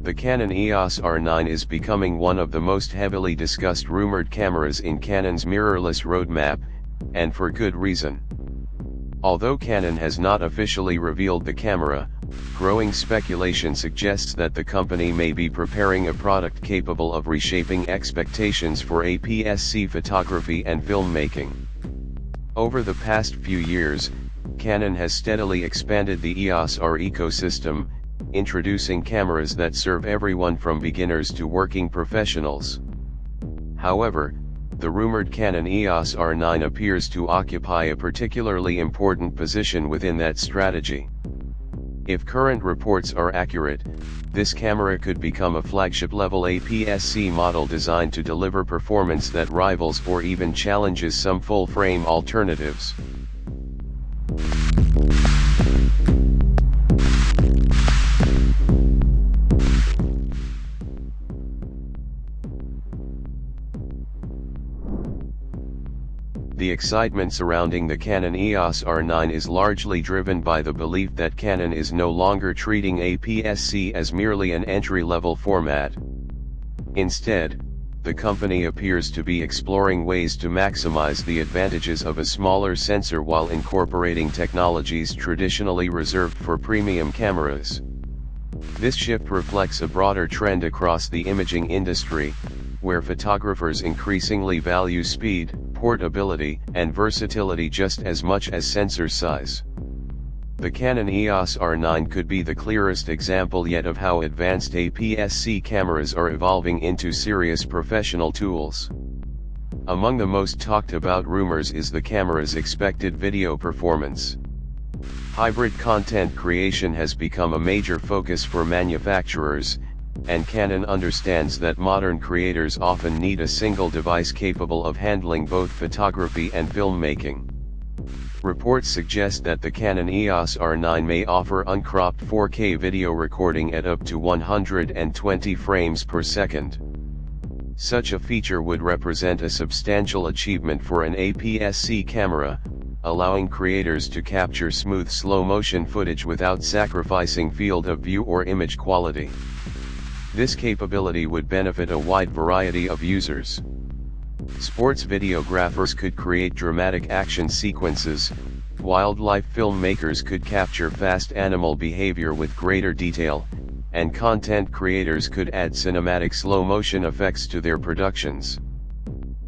The Canon EOS R9 is becoming one of the most heavily discussed rumored cameras in Canon's mirrorless roadmap, and for good reason. Although Canon has not officially revealed the camera, growing speculation suggests that the company may be preparing a product capable of reshaping expectations for APS-C photography and filmmaking. Over the past few years, Canon has steadily expanded the EOS R ecosystem, introducing cameras that serve everyone from beginners to working professionals. However, the rumored Canon EOS R9 appears to occupy a particularly important position within that strategy. If current reports are accurate, this camera could become a flagship-level APS-C model designed to deliver performance that rivals or even challenges some full-frame alternatives. The excitement surrounding the Canon EOS R9 is largely driven by the belief that Canon is no longer treating APS-C as merely an entry-level format. Instead, the company appears to be exploring ways to maximize the advantages of a smaller sensor while incorporating technologies traditionally reserved for premium cameras. This shift reflects a broader trend across the imaging industry, where photographers increasingly value speed, portability, and versatility just as much as sensor size. The Canon EOS R9 could be the clearest example yet of how advanced APS-C cameras are evolving into serious professional tools. Among the most talked about rumors is the camera's expected video performance. Hybrid content creation has become a major focus for manufacturers, and Canon understands that modern creators often need a single device capable of handling both photography and filmmaking. Reports suggest that the Canon EOS R9 may offer uncropped 4K video recording at up to 120 frames per second. Such a feature would represent a substantial achievement for an APS-C camera, allowing creators to capture smooth slow-motion footage without sacrificing field of view or image quality. This capability would benefit a wide variety of users. Sports videographers could create dramatic action sequences, wildlife filmmakers could capture fast animal behavior with greater detail, and content creators could add cinematic slow-motion effects to their productions.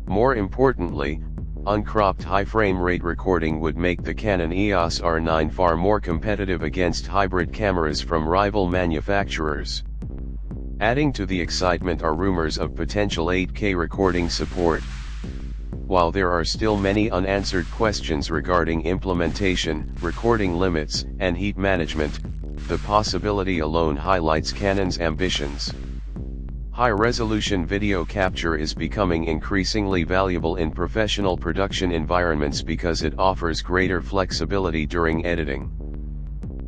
More importantly, uncropped high frame rate recording would make the Canon EOS R9 far more competitive against hybrid cameras from rival manufacturers. Adding to the excitement are rumors of potential 8K recording support. While there are still many unanswered questions regarding implementation, recording limits, and heat management, the possibility alone highlights Canon's ambitions. High-resolution video capture is becoming increasingly valuable in professional production environments because it offers greater flexibility during editing.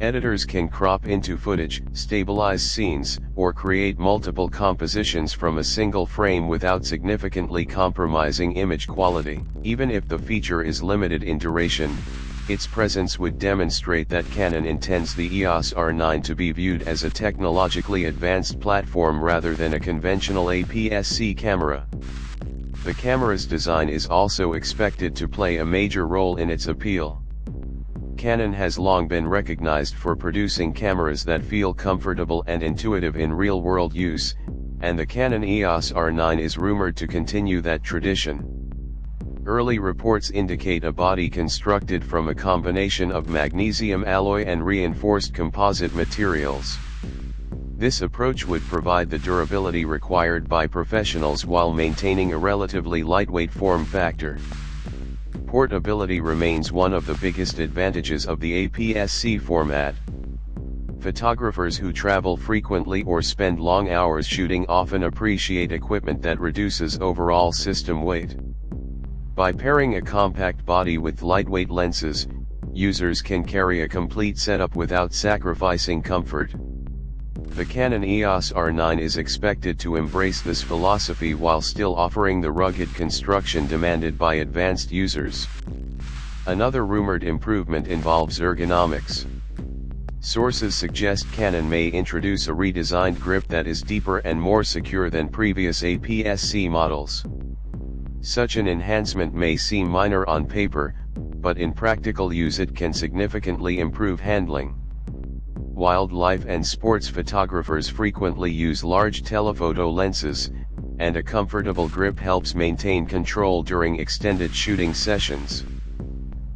Editors can crop into footage, stabilize scenes, or create multiple compositions from a single frame without significantly compromising image quality. Even if the feature is limited in duration, its presence would demonstrate that Canon intends the EOS R9 to be viewed as a technologically advanced platform rather than a conventional APS-C camera. The camera's design is also expected to play a major role in its appeal. Canon has long been recognized for producing cameras that feel comfortable and intuitive in real-world use, and the Canon EOS R9 is rumored to continue that tradition. Early reports indicate a body constructed from a combination of magnesium alloy and reinforced composite materials. This approach would provide the durability required by professionals while maintaining a relatively lightweight form factor. Portability remains one of the biggest advantages of the APS-C format. Photographers who travel frequently or spend long hours shooting often appreciate equipment that reduces overall system weight. By pairing a compact body with lightweight lenses, users can carry a complete setup without sacrificing comfort. The Canon EOS R9 is expected to embrace this philosophy while still offering the rugged construction demanded by advanced users. Another rumored improvement involves ergonomics. Sources suggest Canon may introduce a redesigned grip that is deeper and more secure than previous APS-C models. Such an enhancement may seem minor on paper, but in practical use it can significantly improve handling. Wildlife and sports photographers frequently use large telephoto lenses, and a comfortable grip helps maintain control during extended shooting sessions.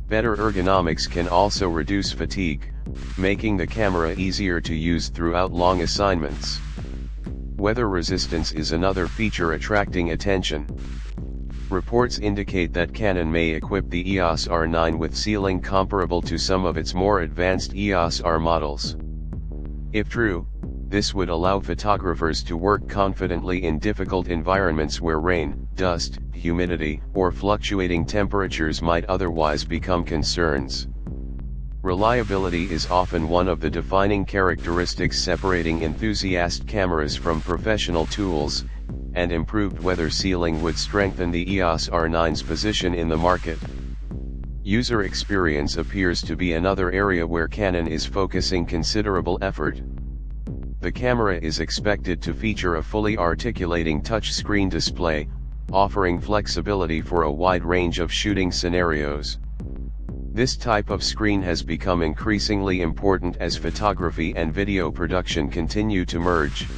Better ergonomics can also reduce fatigue, making the camera easier to use throughout long assignments. Weather resistance is another feature attracting attention. Reports indicate that Canon may equip the EOS R9 with sealing comparable to some of its more advanced EOS R models. If true, this would allow photographers to work confidently in difficult environments where rain, dust, humidity, or fluctuating temperatures might otherwise become concerns. Reliability is often one of the defining characteristics separating enthusiast cameras from professional tools, and improved weather sealing would strengthen the EOS R9's position in the market. User experience appears to be another area where Canon is focusing considerable effort. The camera is expected to feature a fully articulating touchscreen display, offering flexibility for a wide range of shooting scenarios. This type of screen has become increasingly important as photography and video production continue to merge.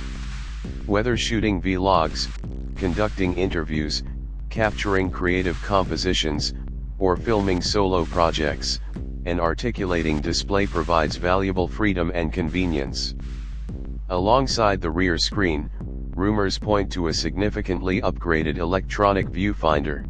Whether shooting vlogs, conducting interviews, capturing creative compositions, or filming solo projects, an articulating display provides valuable freedom and convenience. Alongside the rear screen, rumors point to a significantly upgraded electronic viewfinder.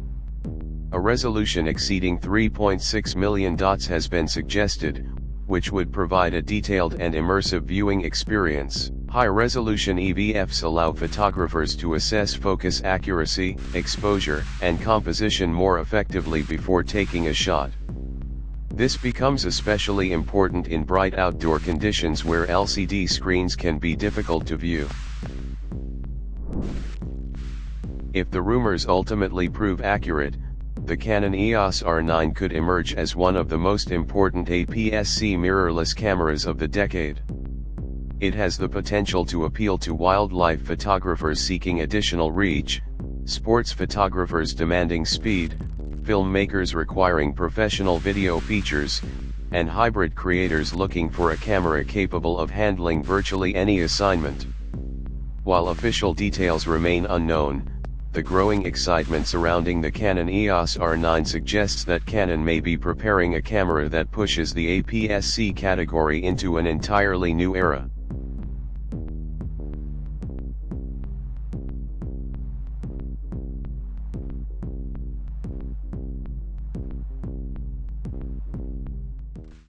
A resolution exceeding 3.6 million dots has been suggested, which would provide a detailed and immersive viewing experience. High-resolution EVFs allow photographers to assess focus accuracy, exposure, and composition more effectively before taking a shot. This becomes especially important in bright outdoor conditions where LCD screens can be difficult to view. If the rumors ultimately prove accurate, the Canon EOS R9 could emerge as one of the most important APS-C mirrorless cameras of the decade. It has the potential to appeal to wildlife photographers seeking additional reach, sports photographers demanding speed, filmmakers requiring professional video features, and hybrid creators looking for a camera capable of handling virtually any assignment. While official details remain unknown, the growing excitement surrounding the Canon EOS R9 suggests that Canon may be preparing a camera that pushes the APS-C category into an entirely new era.